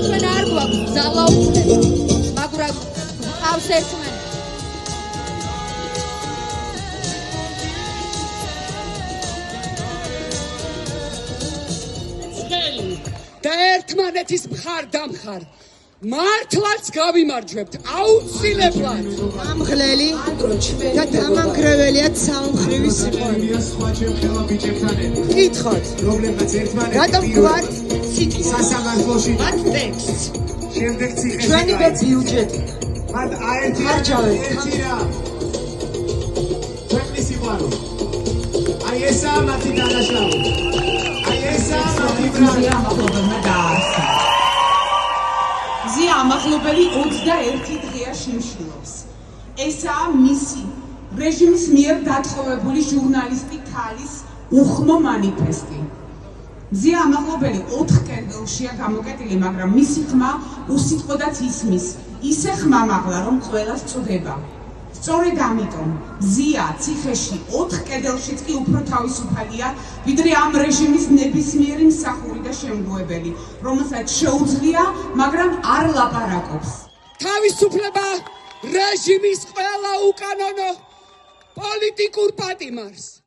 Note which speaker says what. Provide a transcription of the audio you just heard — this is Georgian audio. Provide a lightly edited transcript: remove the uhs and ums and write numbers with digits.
Speaker 1: ჩვენ არ გვაქვს ძალაუფლება, მაგრამ ყავს ერთმანეთი.
Speaker 2: და ერთმანეთის მხარ-დამხარ მართლაც გავიმარჯვებთ აუცილებლად.
Speaker 3: ამღლელი და დამანგრეველიათ საომხრივი სიყვარული. გითხოთ, რატომ გვართ ციტი
Speaker 4: სასამართლოში
Speaker 3: მათ ტექსტს
Speaker 4: შემდეგ ციხეში
Speaker 3: ჩვენი ბიუჯეტი
Speaker 4: მათ აერთია
Speaker 3: მარჯავეთ
Speaker 4: ჩვენი სიყვარული. აი ესაა მათი დანაშაული. აი ესაა მათი ბრალი.
Speaker 5: მზია ამაღლობელი 21 დღეა შიმშილობს. ესაა მისი რეჟიმის მიერ დათხოვებული ჟურნალისტი თალის უხმო მანიფესტი. მზია ამაღლობელი 4 კედელშია გამოკეტილი, მაგრამ მისი ხმა უსიტყვოდაც ისმის, ისე ხმამაღლა, რომ ყველას წვდება. სწორედ ამიტომ მზია ციხეში 4 კედელშიც კი უფრო თავისუფალია, ვიდრე ამ რეჟიმის ნებისმიერი მსახური და შემგოებელი, რომელსაც შეუძლია, მაგრამ არ ლაპარაკობს.
Speaker 2: თავისუფლება რეჟიმის ყველა უკანონო პოლიტიკურ პატიმარს.